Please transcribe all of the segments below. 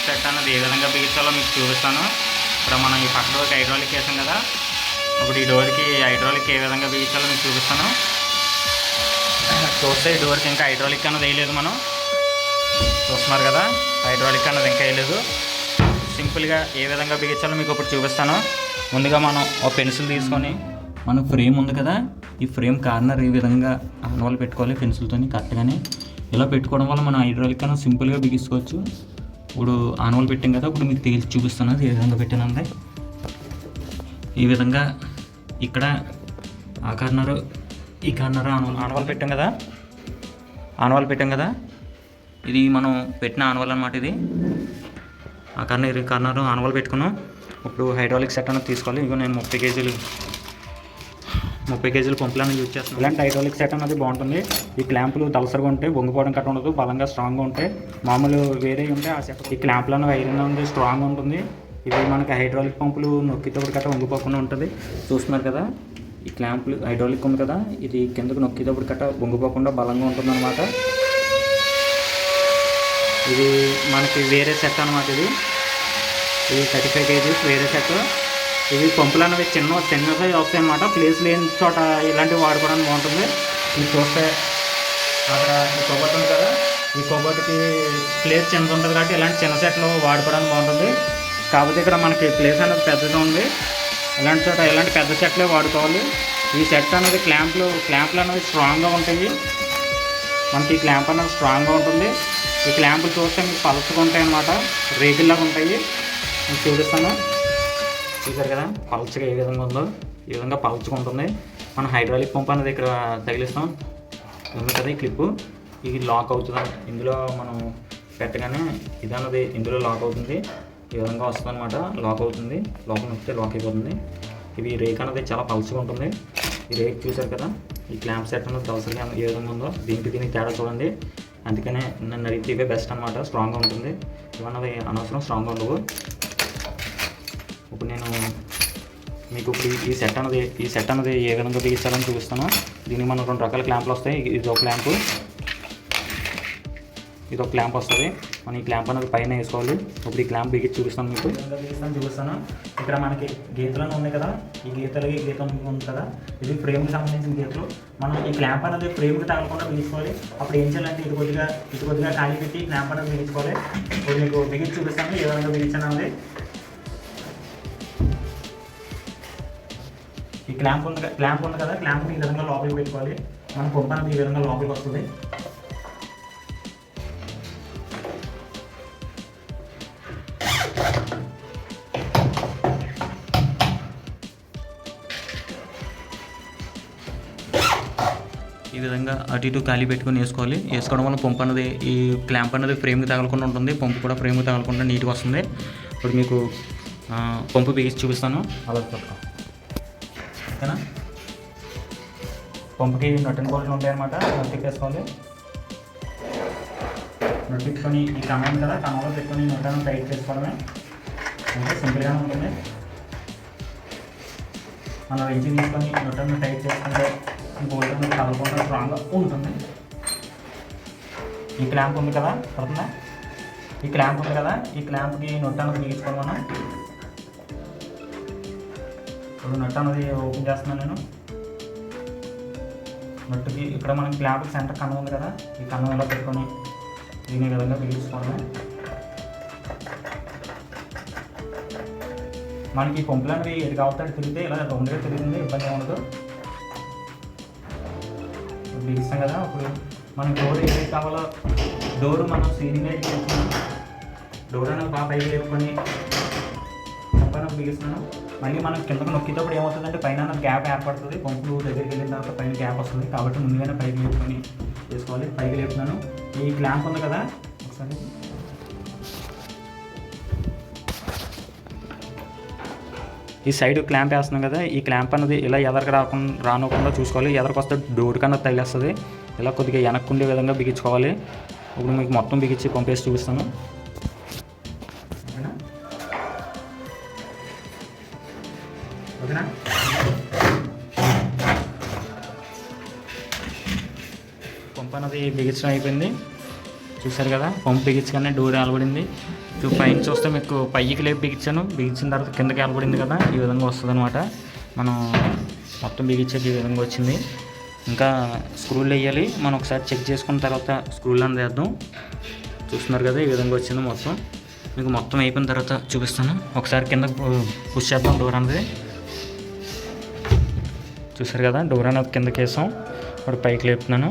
Set అన్నది ఏ విధంగా బిగించాలో మీకు చూపిస్తాను. ఇప్పుడు మనం ఈ పక్క డోర్కి హైడ్రాలిక్ వేసాం కదా, ఇప్పుడు ఈ డోర్కి హైడ్రాలిక్ ఏ విధంగా బిగించాలో మీకు చూపిస్తాను. చూస్తే ఈ డోర్కి ఇంకా హైడ్రాలిక్ అన్నది వేయలేదు. మనం చూస్తున్నారు కదా, హైడ్రాలిక్ అన్నది ఇంకా వేయలేదు. సింపుల్గా ఏ విధంగా బిగించాలో మీకు ఇప్పుడు చూపిస్తాను. ముందుగా మనం ఒక పెన్సిల్ తీసుకొని, మన ఫ్రేమ్ ఉంది కదా, ఈ ఫ్రేమ్ కార్నర్ ఈ విధంగా ఆనవాళ్ళు పెట్టుకోవాలి పెన్సిల్తో కరెక్ట్గానే. ఇలా పెట్టుకోవడం వల్ల మనం హైడ్రాలిక్ అన్న సింపుల్గా బిగించుకోవచ్చు. ఇప్పుడు ఆనవాళ్ళు పెట్టాం కదా, ఇప్పుడు మీకు తేల్చి చూపిస్తాను అది ఏ విధంగా పెట్టానంటే. ఈ విధంగా ఇక్కడ ఆ కార్నరు ఈ కార్నర్ ఆనవాళ్ళు పెట్టాం కదా, ఆనవాళ్ళు పెట్టాం కదా, ఇది మనం పెట్టిన ఆనవాళ్ళు అనమాట. ఇది ఆ కార్నర్ ఈ కార్నర్ ఆనవాళ్ళు పెట్టుకున్నాం. ఇప్పుడు హైడ్రాలిక్ సెట్ అనేది తీసుకోవాలి. ఇగో నేను 30 కేజీలు పంపులను యూజ్ చేస్తున్నాను. ఇలాంటి హైడ్రాలిక్ సెట్ అనేది బాగుంటుంది. ఈ క్లాంపులు దలసరిగా ఉంటాయి, బొంగిపోవడం కట్ట ఉండదు, బలంగా స్ట్రాంగ్గా ఉంటాయి. మామూలు వేరే ఉంటాయి ఆ సెట్. ఈ క్లాంపులను ఐరన్ ఉంది, స్ట్రాంగ్ ఉంటుంది. ఇవి మనకి హైడ్రాలిక్ పంపులు నొక్కితోటి కట్ట వంగిపోకుండా ఉంటుంది. చూస్తున్నారు కదా, ఈ క్లాంపులు హైడ్రాలిక్ ఉంది కదా, ఇది కిందకు నొక్కితోటి కట్ట వంగిపోకుండా బలంగా ఉంటుంది అనమాట. ఇది మనకి వేరే సెట్ అనమాట. ఇది 35 కేజీస్ వేరే సెట్. ఇవి పంపులు అనేవి చిన్నగా వస్తాయి అన్నమాట. ప్లేస్ లేని చోట ఇలాంటివి వాడుకోవడానికి బాగుంటుంది. ఇది చూస్తే అక్కడ ఈ కొబ్బరి ఉంది కదా, ఈ కొబ్బరికి ప్లేస్ చిన్నది ఉంటుంది కాబట్టి ఇలాంటి చిన్న సెట్లు వాడుకోవడానికి బాగుంటుంది. కాకపోతే ఇక్కడ మనకి ప్లేస్ అనేది పెద్దగా ఉంది. ఇలాంటి చోట ఇలాంటి పెద్ద సెట్లే వాడుకోవాలి. ఈ సెట్ అనేది క్లాంపులు అనేవి స్ట్రాంగ్గా ఉంటాయి. మనకి ఈ క్లాంప్ అనేది స్ట్రాంగ్గా ఉంటుంది. ఈ క్లాంపులు చూస్తే మీకు పలుచగా ఉంటాయి అన్నమాట, రేకుల్లాగా ఉంటాయి. మీకు చూపిస్తాను. చూసారు కదా పల్చగా ఏ విధంగా ఉందో, ఈ విధంగా పల్చగా ఉంటుంది. మనం హైడ్రాలిక్ పంప్ అనేది ఇక్కడ తగిలిస్తాం. ఉంది కదా ఈ క్లిప్పు, ఇది లాక్ అవుతుంది. ఇందులో మనం పెట్టగానే ఇది అన్నది ఇందులో లాక్ అవుతుంది. ఈ విధంగా వస్తుంది అనమాట, లాక్ అవుతుంది. లోపల నొక్కితే లాక్ అయిపోతుంది. ఇవి రేక్ అనేది చాలా పల్చగా ఉంటుంది. ఈ రేక్ చూసారు కదా, ఈ క్లాంప్ సెట్ అనేది దవసరిగా ఏ విధంగా ఉందో, దీనికి తేడా చూడండి. అందుకనే నన్ను అడిగితే ఇవే బెస్ట్ అనమాట, స్ట్రాంగ్గా ఉంటుంది. ఇవన్నది అనవసరం స్ట్రాంగ్గా ఉండవు. ఇప్పుడు నేను మీకు ఇప్పుడు ఈ సెట్ అనేది ఏ విధంగా బిగించాలని చూపిస్తాను. దీనికి మనం 2 రకాల క్లాంపులు వస్తాయి. ఇది ఒక క్లాంపు, ఇది ఒక క్లాంప్ వస్తుంది. మనం ఈ క్లాంప్ అనేది పైన వేసుకోవాలి. ఇప్పుడు ఈ క్లాంప్ బిగించి చూపిస్తాను మీకు. చూపిస్తాను. ఇక్కడ మనకి గీతలను ఉన్నాయి కదా, ఈ గీతలకి గీత ఉంది కదా, ఇది ఫ్రేమ్కి సంబంధించిన గీతలు. మనం ఈ క్లాంప్ అనేది ఫ్రేమ్కి తగలకుండా బిగించుకోవాలి. అప్పుడు ఏం చేయాలంటే ఇది కొద్దిగా ఖాళీ పెట్టి క్లాంప్ అనేది బిగించుకోవాలి. ఇప్పుడు మీకు బిగించి చూపిస్తాను ఏ విధంగా బిగించాను అనేది. ఈ క్లాంప్ ఉంది కదా, క్లాంప్ని ఈ విధంగా లోపలికి పెట్టుకోవాలి. మనం పంపు అనేది ఈ విధంగా లోపలికి వస్తుంది. ఈ విధంగా అటు ఇటు ఖాళీ పెట్టుకొని వేసుకోవడం వల్ల పంపు అనేది ఈ క్లాంప్ అనేది ఫ్రేమ్కి తగలకుండా ఉంటుంది. పంపు కూడా ఫ్రేమ్కి తగలకుండా నీట్గా వస్తుంది. ఇప్పుడు మీకు పంపు బిగించి చూపిస్తాను. అలా పట్టుకో, ఓకేనా. పంపుకి నట్ అండ్ బోల్ట్లు ఉంటాయన్నమాట, నట్టికి వేసుకోవాలి. నట్టించుకొని ఈ కమాండ్ కదా, కమాండ్లో పెట్టుకొని నట్టాన్ని టైట్ చేసుకోవడమే. అంటే సింపుల్గానే ఉంటుంది. మనం రెంచి తీసుకొని నట్టాన్ని టైట్ చేసుకుంటే బోల్ట్ అనేది కదలకుండా స్ట్రాంగ్గా ఉంటుంది. ఈ క్లాంప్ ఉంది కదా, పడుతుందా? ఈ క్లాంప్కి నొట్ అనేది బిగించుకోవాలి మనం. ఇప్పుడు నట్ అనేది ఓపెన్ చేస్తున్నాను నేను. నట్టుకి ఇక్కడ మనకి క్లాంప్కి సెంటర్ కన్నం ఉంది కదా, ఈ కన్నం ఎలా పెట్టుకొని దీని విధంగా బిగించుకోవడమే. మనకి ఈ పంపులు అనేవి ఎది కావుతాడు తిరిగితే ఇలా రౌండ్గా తిరుగుతుంది, ఇబ్బంది ఉండదు. బిగిస్తాం కదా. ఇప్పుడు మనం డోర్ ఏదైతే కావాలో డోర్ మనం సీలింగ్ అయితే చేసుకున్నాం. డోర్ అనేది బాగా పైకి లేపుకొని పంపన బిగిస్తున్నాను. మళ్ళీ మనం కిందకు నొక్కేటప్పుడు ఏమవుతుందంటే పైన గ్యాప్ ఏర్పడుతుంది. పంపులు దగ్గరికి వెళ్ళిన తర్వాత పైన గ్యాప్ వస్తుంది. కాబట్టి ముందుగానే పైకి లేపుకొని చేసుకోవాలి. పైకి లేపుతున్నాను. ఈ క్లాంప్ ఉంది కదా, ఒకసారి ఈ సైడ్ క్లాంప్ వేస్తున్నాం కదా, ఈ క్లాంప్ అనేది ఇలా ఎదరికి రానివ్వకుండా చూసుకోవాలి. ఎదరికి వస్తే డోర్ కన్నా తగిలేస్తుంది. ఇలా కొద్దిగా వెనక్కుండే విధంగా బిగించుకోవాలి. ఇప్పుడు మీకు మొత్తం బిగించి పంపేసి చూపిస్తాను. ఓకేనా. పంప్ అనేది బిగించడం అయిపోయింది. చూసారు కదా, పంపు బిగించగానే డోర్ ఆలబడింది. పైన చూస్తే మీకు పైకి లేపి బిగించాను, బిగించిన తర్వాత కిందకి ఆలబడింది కదా, ఈ విధంగా వస్తుంది అనమాట. మనం మొత్తం బిగించేది ఈ విధంగా వచ్చింది. ఇంకా స్క్రూలు వేయాలి, మనం ఒకసారి చెక్ చేసుకున్న తర్వాత స్క్రూలు అనేది వేద్దాం. చూస్తున్నారు కదా, ఈ విధంగా వచ్చింది మొత్తం. మీకు మొత్తం అయిపోయిన తర్వాత చూపిస్తాను. ఒకసారి కింద పుష్ చేద్దాం డోర్ అనేది. చూసారు కదా, డోర్ అనేది కిందకి వేసాం. ఇప్పుడు పైకి లేపుతున్నాను.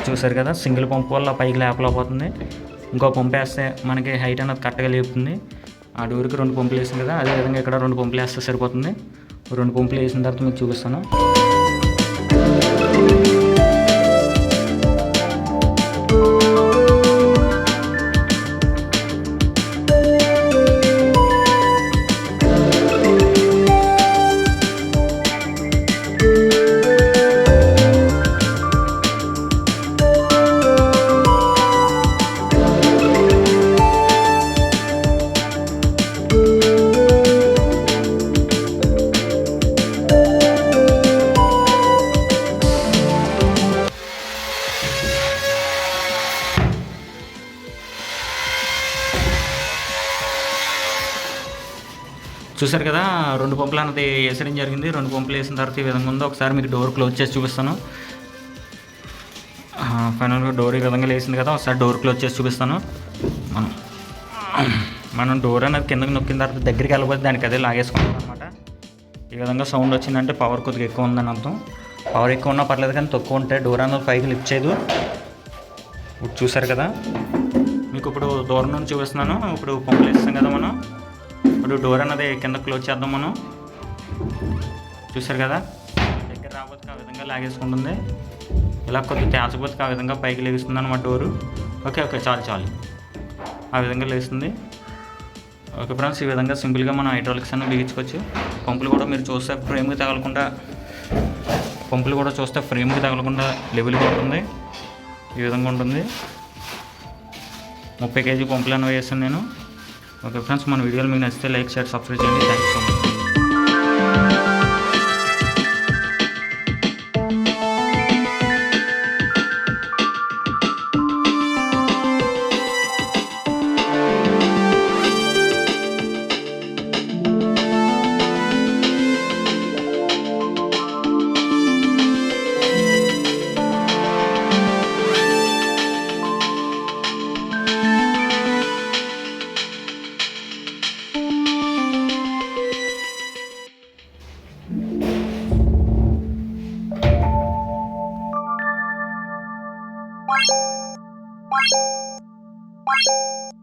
చూసారు కదా, సింగిల్ పంపు వల్ల పైకి లేపలేకపోతుంది. ఇంకో పంపు వేస్తే మనకి హైట్ అనేది కరెక్ట్గా లేపుతుంది. ఆ డోర్కి 2 పంపులు వేసింది కదా, అదేవిధంగా ఇక్కడ 2 పంపులు వేస్తే సరిపోతుంది. 2 పంపులు వేసిన తర్వాత మీకు చూపిస్తాను. చూసారు కదా, 2 పంపులు అన్నది వేసడం జరిగింది. 2 పంపులు వేసిన తర్వాత ఈ విధంగా ఉందో. ఒకసారి మీకు డోర్ క్లోజ్ చేసి చూపిస్తాను. ఫైనల్గా డోర్ ఈ విధంగా వేసింది కదా, ఒకసారి డోర్ క్లోజ్ చేసి చూపిస్తాను. మనం డోర్ అనేది కిందకి నొక్కిన తర్వాత దగ్గరికి వెళ్ళిపోతే దానికి అదే లాగేసుకుంటాం అనమాట. ఈ విధంగా సౌండ్ వచ్చిందంటే పవర్ కొద్దిగా ఎక్కువ ఉందని అర్థం. పవర్ ఎక్కువ ఉన్నా పర్లేదు, కానీ తక్కువ ఉంటే డోర్ అనేది పైకి లిఫ్ట్ చేయదు. ఇప్పుడు చూసారు కదా, మీకు ఇప్పుడు దూరం నుంచి చూపిస్తున్నాను. ఇప్పుడు పంపులు వేస్తాం కదా మనం. ఇప్పుడు డోర్ అన్నది కింద క్లోజ్ చేద్దాం మనం. చూసారు కదా, దగ్గర రాకపోతే ఆ విధంగా లాగేసుకుంటుంది. ఇలా కొద్దిగా తేల్చకపోతే ఆ విధంగా పైకి లేస్తుంది అనమాట డోరు. ఓకే చాలు ఆ విధంగా లేస్తుంది. ఓకే ఫ్రెండ్స్, ఈ విధంగా సింపుల్గా మనం హైడ్రాలిక్స్ అన్నీ బిగించుకోవచ్చు. పంపులు కూడా మీరు చూస్తే ఫ్రేమ్కి తగలకుండా, లెవెల్గా ఉంటుంది. ఈ విధంగా ఉంటుంది. 30 kg పంపులు అన్నీ వేసాను నేను. ఓకే ఫ్రెండ్స్, మన వీడియోలు మీకు నచ్చితే లైక్, షేర్, సబ్స్క్రైబ్ చేయండి. Thank you so much. What?